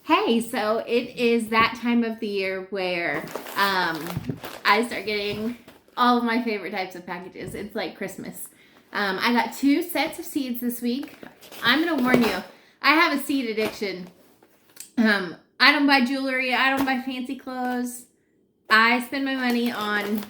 Hey, so it is that time of the year where I start getting all of my favorite types of packages. It's like Christmas. I got 2 sets of seeds this week. I'm going to warn you, I have a seed addiction. I don't buy jewelry. I don't buy fancy clothes. I spend my money on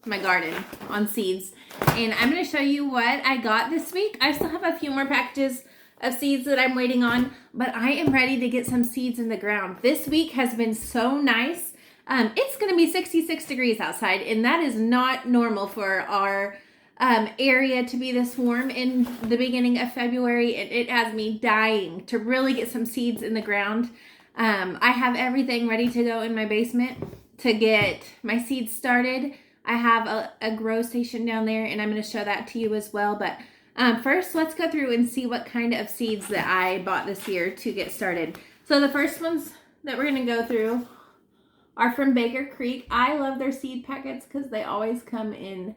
my garden, on seeds. And I'm going to show you what I got this week. I still have a few more packages of seeds that I'm waiting on, but I am ready to get some seeds in the ground. This week has been so nice. It's going to be 66 degrees outside, and that is not normal for our area to be this warm in the beginning of February. It has me dying to really get some seeds in the ground. I have everything ready to go in my basement to get my seeds started. I have a grow station down there, and I'm going to show that to you as well. But first, let's go through and see what kind of seeds that I bought this year to get started. So the first ones that we're going to go through are from Baker Creek. I love their seed packets because they always come in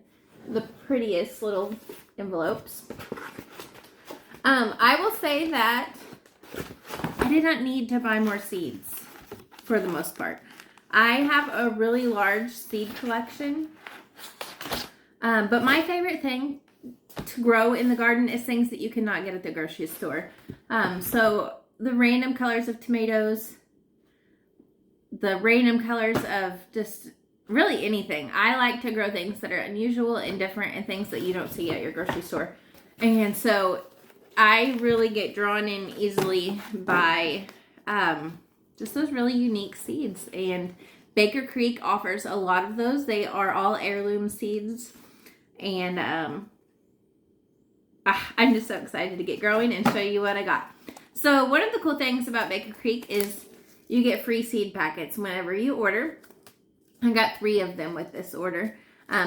the prettiest little envelopes. I will say that I did not need to buy more seeds for the most part. I have a really large seed collection, but my favorite thing to grow in the garden is things that you cannot get at the grocery store. So the random colors of tomatoes, the random colors of just really anything. I like to grow things that are unusual and different and things that you don't see at your grocery store. And so I really get drawn in easily by just those really unique seeds. And Baker Creek offers a lot of those. They are all heirloom seeds. And I'm just so excited to get growing and show you what I got. So one of the cool things about Baker Creek is you get free seed packets whenever you order. I got 3 of them with this order.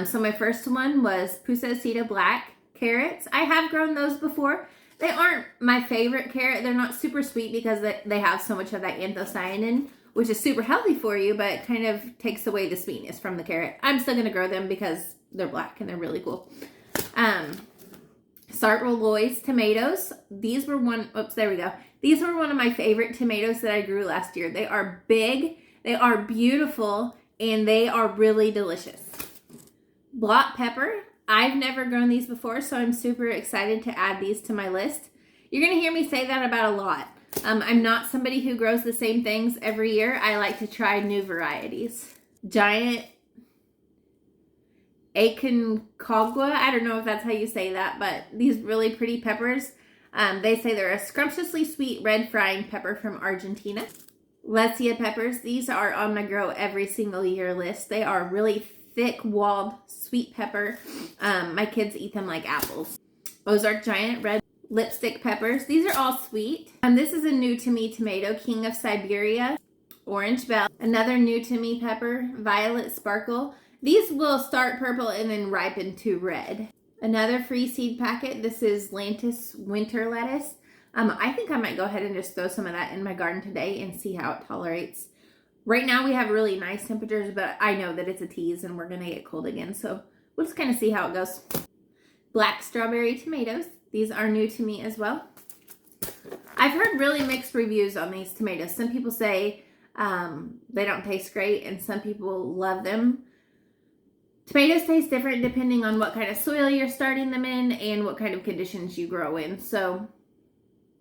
So my first one was Pusaceta Black carrots. I have grown those before. They aren't my favorite carrot. They're not super sweet because they have so much of that anthocyanin, which is super healthy for you, but it kind of takes away the sweetness from the carrot. I'm still going to grow them because they're black and they're really cool. Sartre Loy's tomatoes. These were there we go. These were one of my favorite tomatoes that I grew last year. They are big, they are beautiful, and they are really delicious. Block pepper. I've never grown these before, so I'm super excited to add these to my list. You're going to hear me say that about a lot. I'm not somebody who grows the same things every year. I like to try new varieties. Giant Aconcagua. I don't know if that's how you say that, but these really pretty peppers. They say they're a scrumptiously sweet red frying pepper from Argentina. Lecia peppers. These are on my grow every single year list. They are really thick-walled sweet pepper. My kids eat them like apples. Ozark Giant red lipstick peppers. These are all sweet. This is a new to me tomato, King of Siberia. Orange Bell. Another new to me pepper, Violet Sparkle. These will start purple and then ripen to red. Another free seed packet. This is Lantis winter lettuce. I think I might go ahead and just throw some of that in my garden today and see how it tolerates. Right now we have really nice temperatures, but I know that it's a tease and we're going to get cold again. So we'll just kind of see how it goes. Black strawberry tomatoes. These are new to me as well. I've heard really mixed reviews on these tomatoes. Some people say they don't taste great and some people love them. Tomatoes taste different depending on what kind of soil you're starting them in and what kind of conditions you grow in. So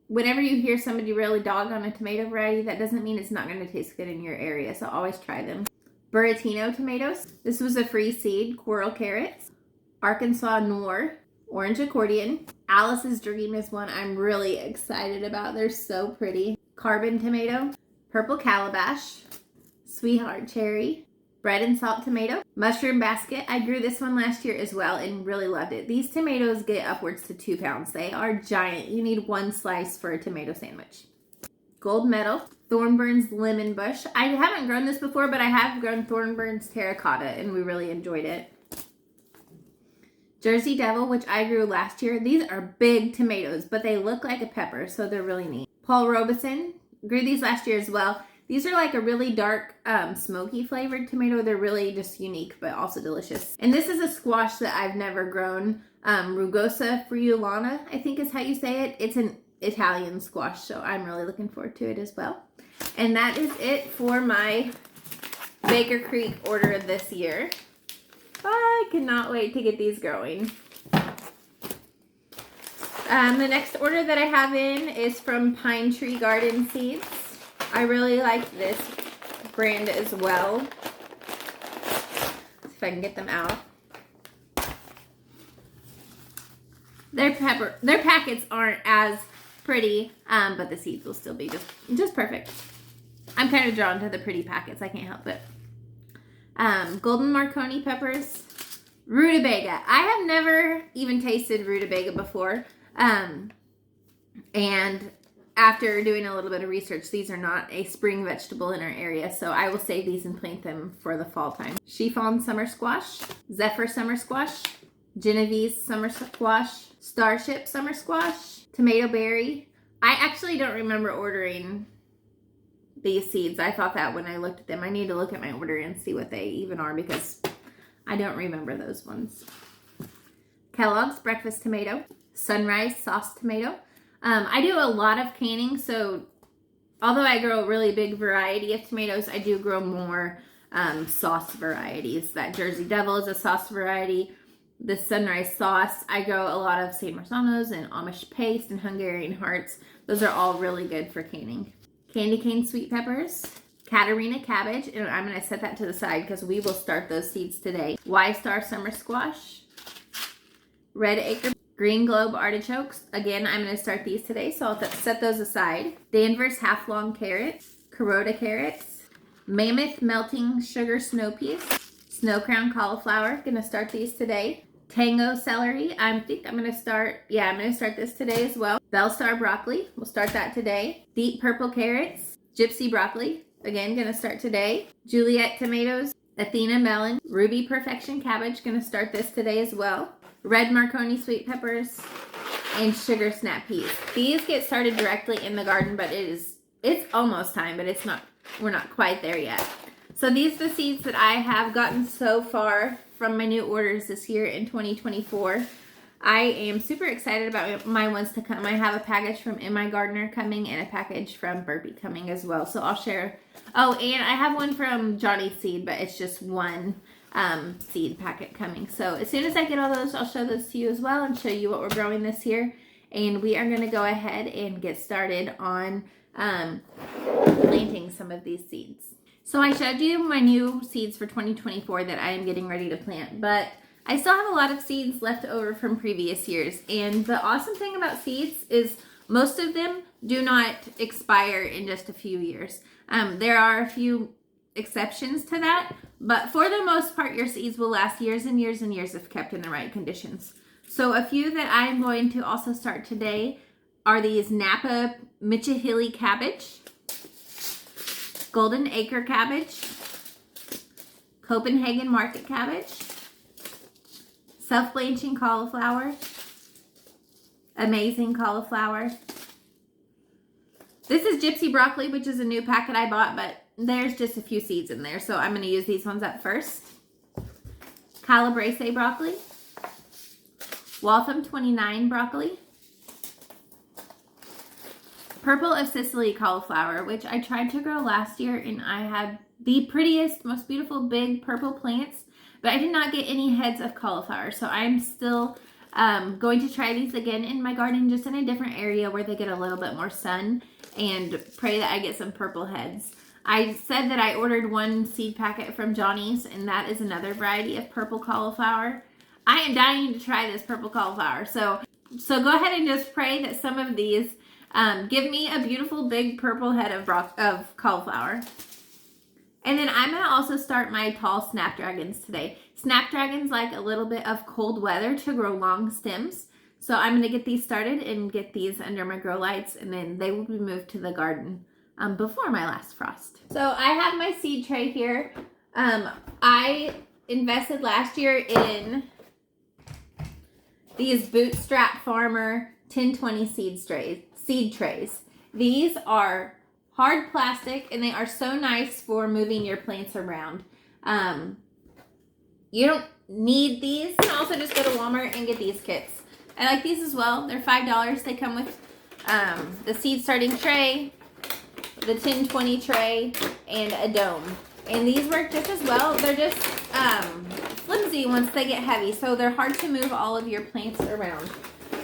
whenever you hear somebody really dog on a tomato variety, that doesn't mean it's not going to taste good in your area. So always try them. Buratino tomatoes. This was a free seed. Coral carrots. Arkansas Noir. Orange accordion. Alice's Dream is one I'm really excited about. They're so pretty. Carbon tomato. Purple calabash. Sweetheart cherry. Bread and salt tomato. Mushroom basket. I grew this one last year as well and really loved it. These tomatoes get upwards to 2 pounds. They are giant. You need 1 slice for a tomato sandwich. Gold medal. Thornburn's lemon bush. I haven't grown this before, but I have grown Thornburn's terracotta and we really enjoyed it. Jersey Devil, which I grew last year. These are big tomatoes, but they look like a pepper, so they're really neat. Paul Robeson. Grew these last year as well. These are like a really dark, smoky flavored tomato. They're really just unique, but also delicious. And this is a squash that I've never grown. Rugosa friulana, I think is how you say it. It's an Italian squash, so I'm really looking forward to it as well. And that is it for my Baker Creek order this year. I cannot wait to get these growing. The next order that I have in is from Pine Tree Garden Seeds. I really like this brand as well. See if I can get them out. Their packets aren't as pretty, but the seeds will still be just perfect. I'm kind of drawn to the pretty packets. I can't help it. Golden Marconi peppers, rutabaga. I have never even tasted rutabaga before. And after doing a little bit of research, these are not a spring vegetable in our area, so I will save these and plant them for the fall time. Chiffon summer squash, Zephyr summer squash, Genovese summer squash, Starship summer squash, tomato berry. I actually don't remember ordering these seeds. I thought that when I looked at them. I need to look at my order and see what they even are because I don't remember those ones. Kellogg's breakfast tomato, Sunrise sauce tomato. I do a lot of canning, so although I grow a really big variety of tomatoes, I do grow more sauce varieties. That Jersey Devil is a sauce variety. The Sunrise sauce, I grow a lot of San Marzanos and Amish paste and Hungarian hearts. Those are all really good for canning. Candy cane sweet peppers, Katarina cabbage, and I'm going to set that to the side because we will start those seeds today. Y-Star summer squash, Red Acre green globe artichokes. Again, I'm going to start these today, so I'll set those aside. Danvers half-long carrots, Kuroda carrots, Mammoth melting sugar snow peas, Snow crown cauliflower. Going to start these today. Tango celery. I think I'm going to start this today as well. Bellstar broccoli. We'll start that today. Deep purple carrots. Gypsy broccoli. Again, going to start today. Juliet tomatoes. Athena melon. Ruby perfection cabbage. Going to start this today as well. Red Marconi sweet peppers. And sugar snap peas. These get started directly in the garden, but it's almost time, but we're not quite there yet. So these are the seeds that I have gotten so far from my new orders this year in 2024. I am super excited about my ones to come. I have a package from In My Gardener coming and a package from Burpee coming as well. So I'll share. Oh, and I have one from Johnny's Seed, but it's just one seed packet coming. So as soon as I get all those, I'll show those to you as well and show you what we're growing this year. And we are going to go ahead and get started on planting some of these seeds. So I showed you my new seeds for 2024 that I am getting ready to plant, but I still have a lot of seeds left over from previous years. And the awesome thing about seeds is most of them do not expire in just a few years. There are a few exceptions to that, but for the most part, your seeds will last years and years and years if kept in the right conditions. So a few that I'm going to also start today are these Napa Michihili cabbage, Golden Acre cabbage, Copenhagen market cabbage, self-blanching cauliflower, amazing cauliflower. This is gypsy broccoli, which is a new packet I bought, but there's just a few seeds in there, so I'm going to use these ones up first. Calabrese broccoli, Waltham 29 broccoli, Purple of Sicily cauliflower, which I tried to grow last year, and I had the prettiest, most beautiful big purple plants, but I did not get any heads of cauliflower. So I'm still going to try these again in my garden, just in a different area where they get a little bit more sun, and pray that I get some purple heads. I said that I ordered one seed packet from Johnny's, and that is another variety of purple cauliflower. I am dying to try this purple cauliflower. So go ahead and just pray that some of these give me a beautiful big purple head of cauliflower. And then I'm going to also start my tall snapdragons today. Snapdragons like a little bit of cold weather to grow long stems. So I'm going to get these started and get these under my grow lights, and then they will be moved to the garden before my last frost. So I have my seed tray here. I invested last year in these Bootstrap Farmer 1020 seed trays. These are hard plastic, and they are so nice for moving your plants around. You don't need these. You can also just go to Walmart and get these kits. I like these as well. They're $5. They come with the seed starting tray, the 10-20 tray, and a dome. And these work just as well. They're just flimsy once they get heavy, so they're hard to move all of your plants around.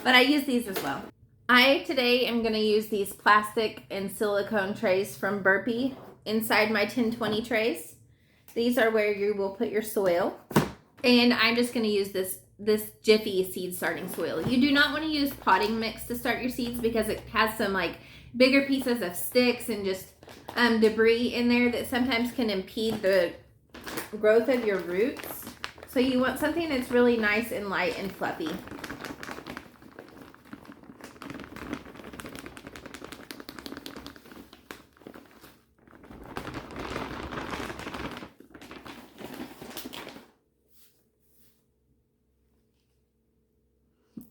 But I use these as well. I today am going to use these plastic and silicone trays from Burpee inside my 10-20 trays. These are where you will put your soil. And I'm just going to use this Jiffy seed starting soil. You do not want to use potting mix to start your seeds because it has some like bigger pieces of sticks and just debris in there that sometimes can impede the growth of your roots. So you want something that's really nice and light and fluffy.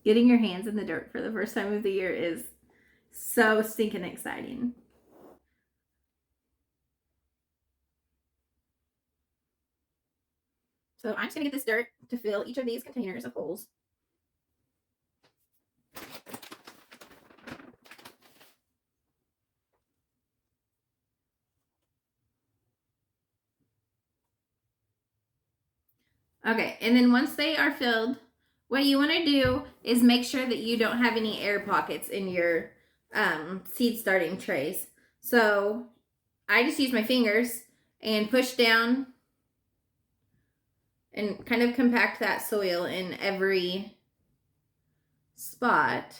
Getting your hands in the dirt for the first time of the year is so stinking exciting. So I'm just going to get this dirt to fill each of these containers of holes. Okay, and then once they are filled, what you want to do is make sure that you don't have any air pockets in your seed starting trays. So I just use my fingers and push down and kind of compact that soil in every spot.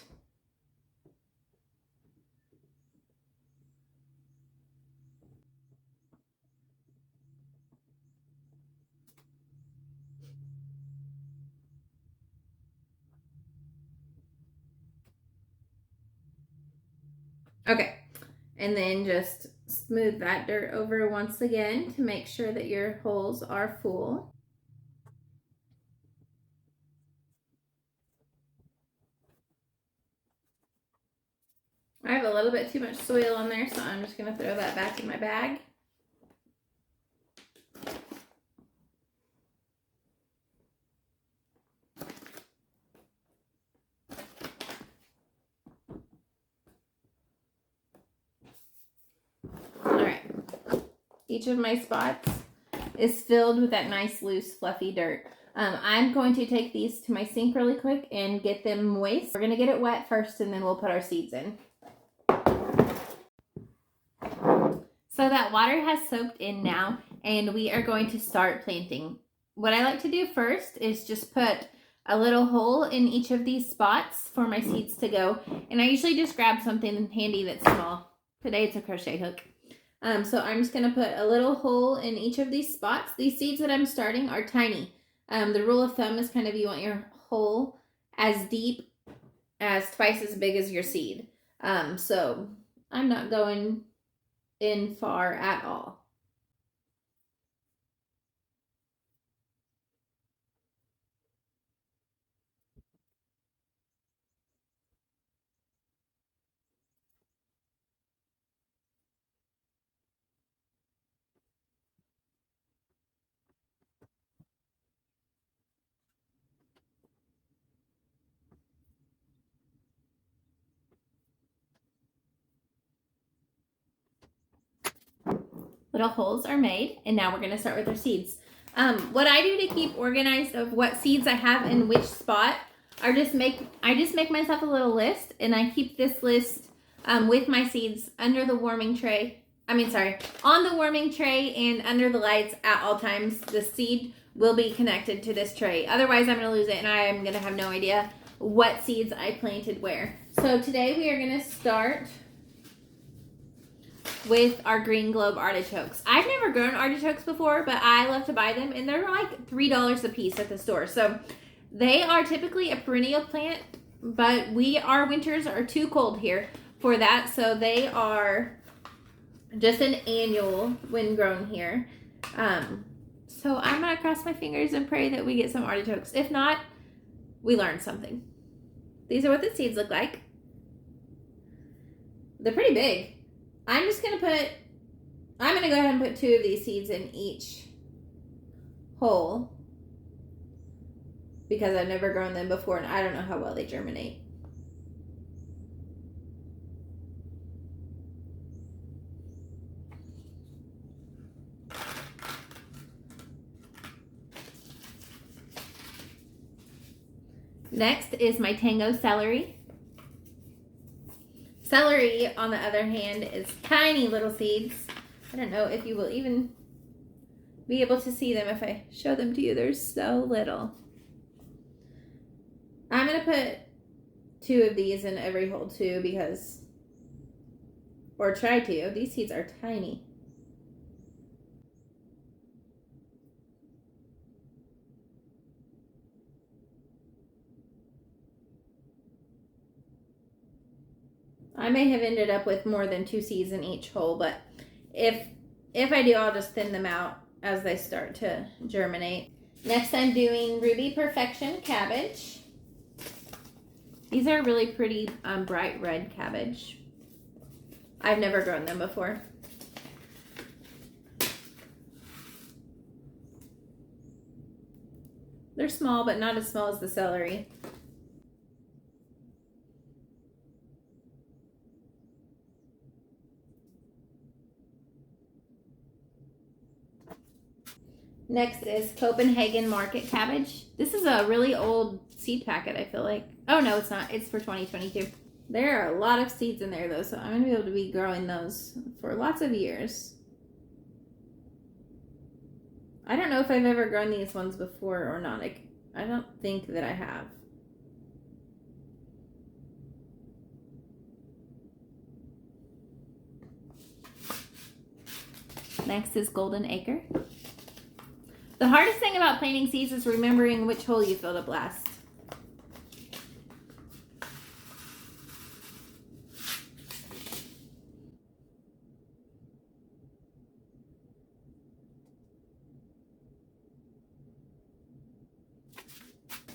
Okay, and then just smooth that dirt over once again to make sure that your holes are full. I have a little bit too much soil on there, so I'm just going to throw that back in my bag. Each of my spots is filled with that nice, loose, fluffy dirt. I'm going to take these to my sink really quick and get them moist. We're going to get it wet first, and then we'll put our seeds in. So that water has soaked in now, and we are going to start planting. What I like to do first is just put a little hole in each of these spots for my seeds to go. And I usually just grab something handy that's small. Today it's a crochet hook. So I'm just going to put a little hole in each of these spots. These seeds that I'm starting are tiny. The rule of thumb is kind of you want your hole as deep as twice as big as your seed. So I'm not going in far at all. Little holes are made, and now we're going to start with our seeds. What I do to keep organized of what seeds I have in which spot I just make myself a little list, and I keep this list with my seeds under the warming tray. On the warming tray and under the lights at all times. The seed will be connected to this tray. Otherwise, I'm going to lose it, and I am going to have no idea what seeds I planted where. So today we are going to start with our green globe artichokes. I've never grown artichokes before, but I love to buy them, and they're like $3 a piece at the store. So they are typically a perennial plant, but our winters are too cold here for that, so they are just an annual when grown here. So I'm gonna cross my fingers and pray that we get some artichokes. If not, we learned something. These are what the seeds look like. They're pretty big. I'm gonna go ahead and put 2 of these seeds in each hole because I've never grown them before and I don't know how well they germinate. Next is my tango celery. Celery, on the other hand, is tiny little seeds. I don't know if you will even be able to see them if I show them to you. They're so little. I'm going to put 2 of these in every hole too because, or try to. These seeds are tiny. I may have ended up with more than 2 seeds in each hole, but if I do, I'll just thin them out as they start to germinate. Next, I'm doing Ruby Perfection cabbage. These are really pretty bright red cabbage. I've never grown them before. They're small, but not as small as the celery. Next is Copenhagen market cabbage. This is a really old seed packet, I feel like. Oh, no, it's not. It's for 2022. There are a lot of seeds in there, though, so I'm going to be able to be growing those for lots of years. I don't know if I've ever grown these ones before or not. I don't think that I have. Next is Golden Acre. The hardest thing about planting seeds is remembering which hole you filled up last.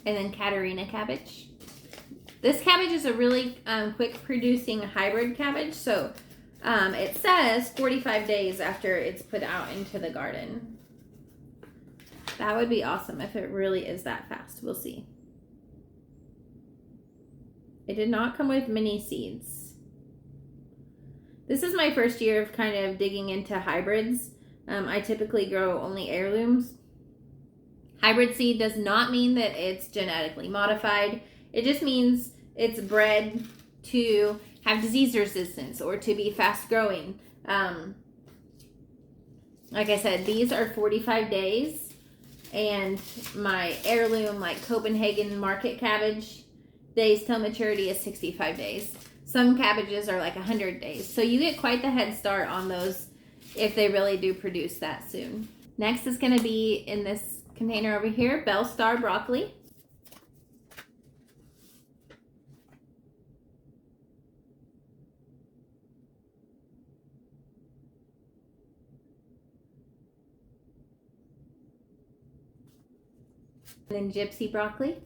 And then Katarina cabbage. This cabbage is a really quick producing hybrid cabbage. So it says 45 days after it's put out into the garden. That would be awesome if it really is that fast. We'll see. It did not come with many seeds. This is my first year of kind of digging into hybrids. I typically grow only heirlooms. Hybrid seed does not mean that it's genetically modified. It just means it's bred to have disease resistance or to be fast growing. Like I said, these are 45 days. And my heirloom, like Copenhagen market cabbage, days till maturity is 65 days. Some cabbages are like 100 days. So you get quite the head start on those if they really do produce that soon. Next is going to be in this container over here, Bell Star broccoli. And then gypsy broccoli.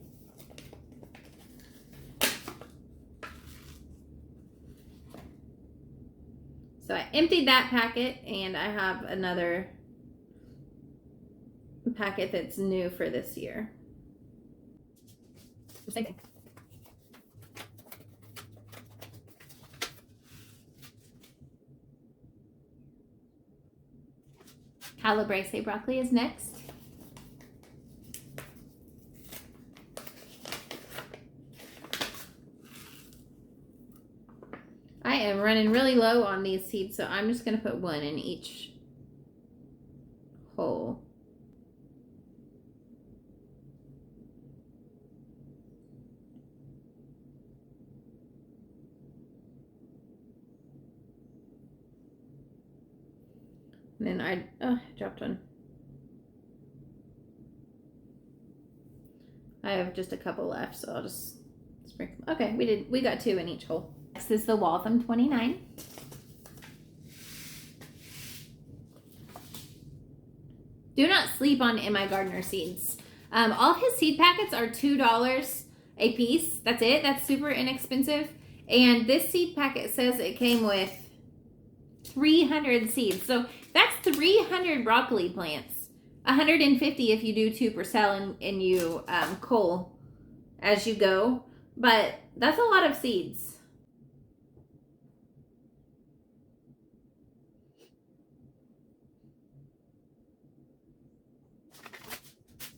So I emptied that packet and I have another packet that's new for this year. Same thing. Calabrese broccoli is next. I am running really low on these seeds, so I'm just going to put 1 in each hole. And then I dropped 1. I have just a couple left, so I'll just sprinkle. Okay, we got 2 in each hole. Next is the Waltham 29. Do not sleep on M.I. Gardner seeds. All his seed packets are $2 a piece. That's it. That's super inexpensive. And this seed packet says it came with 300 seeds. So that's 300 broccoli plants. 150 if you do 2 per cell and you cull as you go. But that's a lot of seeds.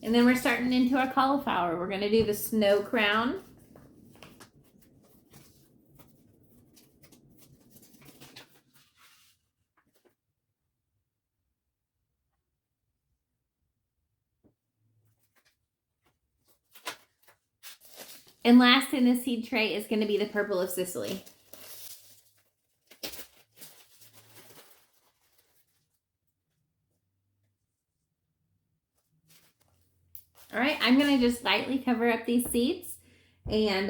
And then we're starting into our cauliflower. We're gonna do the snow crown. And last in the seed tray is gonna be the purple of Sicily. All right, I'm gonna just lightly cover up these seeds, and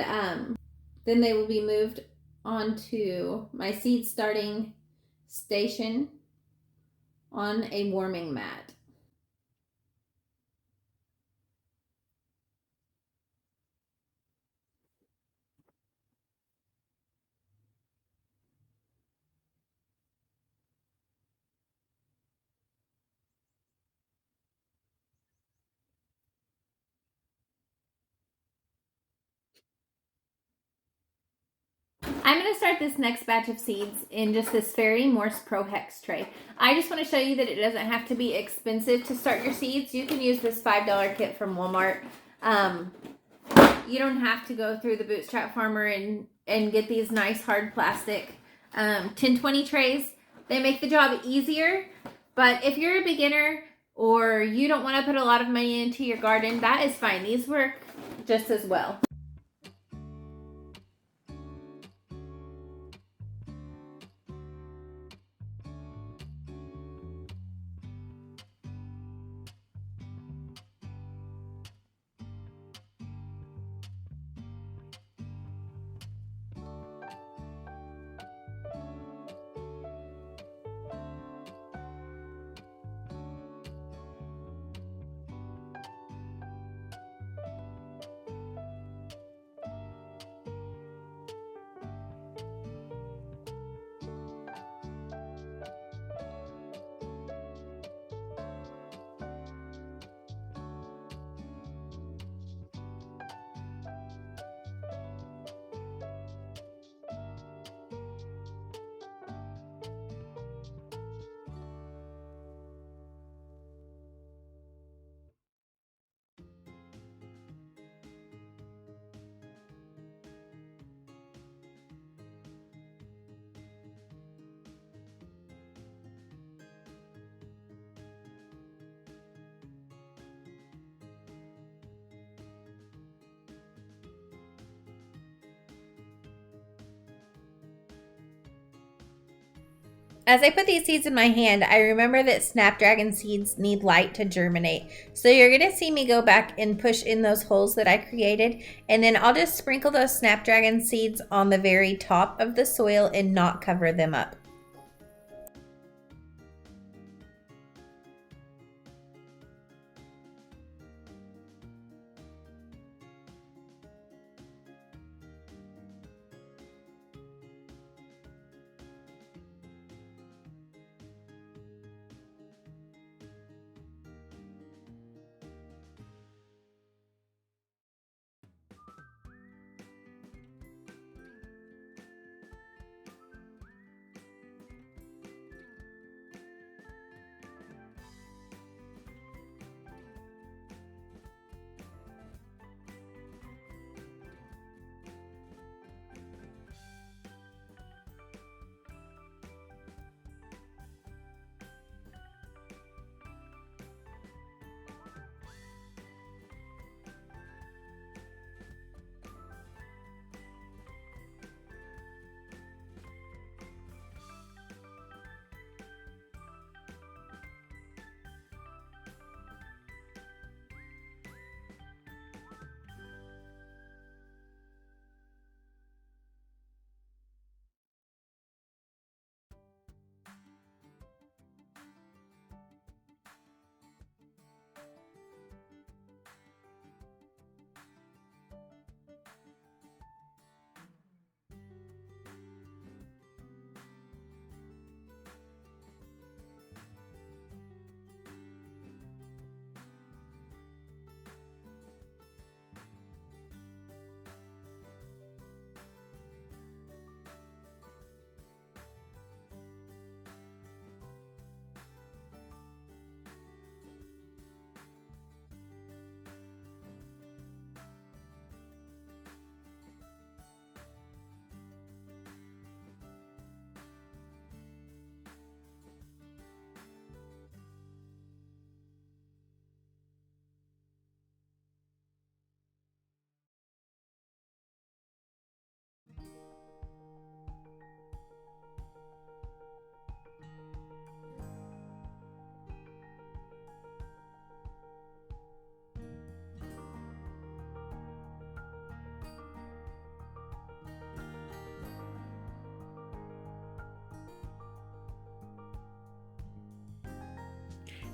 then they will be moved onto my seed starting station on a warming mat. I'm going to start this next batch of seeds in just this Fairy Morse Pro Hex tray. I just want to show you that it doesn't have to be expensive to start your seeds. You can use this $5 kit from Walmart. You don't have to go through the Bootstrap Farmer and get these nice hard plastic 1020 trays. They make the job easier, but if you're a beginner or you don't want to put a lot of money into your garden, that is fine. These work just as well. As I put these seeds in my hand, I remember that Snapdragon seeds need light to germinate. So you're going to see me go back and push in those holes that I created, and then I'll just sprinkle those Snapdragon seeds on the very top of the soil and not cover them up.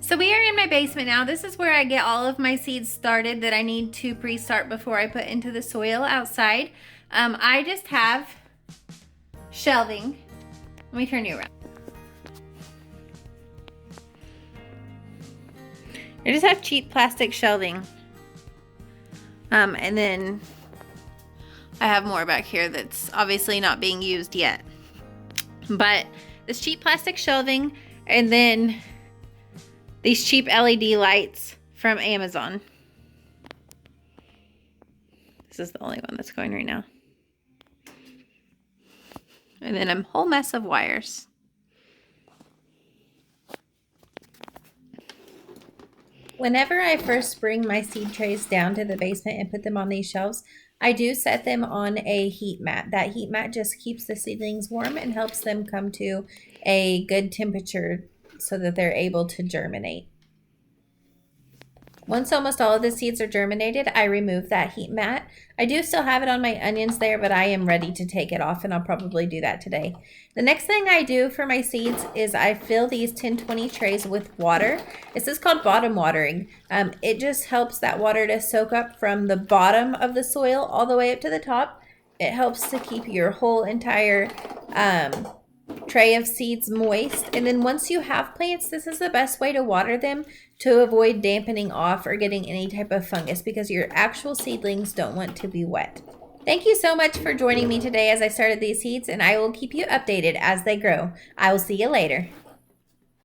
So we are in my basement now. This is where I get all of my seeds started that I need to pre-start before I put into the soil outside. I just have shelving. Let me turn you around. I just have cheap plastic shelving. And then I have more back here that's obviously not being used yet. But this cheap plastic shelving, and then these cheap LED lights from Amazon. This is the only one that's going right now. And then a whole mess of wires. Whenever I first bring my seed trays down to the basement and put them on these shelves, I do set them on a heat mat. That heat mat just keeps the seedlings warm and helps them come to a good temperature so that they're able to germinate. Once almost all of the seeds are germinated, I remove that heat mat. I do still have it on my onions there, but I am ready to take it off, and I'll probably do that today. The next thing I do for my seeds is I fill these 10-20 trays with water. This is called bottom watering. It just helps that water to soak up from the bottom of the soil all the way up to the top. It helps to keep your whole entire tray of seeds moist. And then once you have plants, this is the best way to water them to avoid dampening off or getting any type of fungus, because your actual seedlings don't want to be wet. Thank you so much for joining me today as I started these seeds, and I will keep you updated as they grow. I will see you later.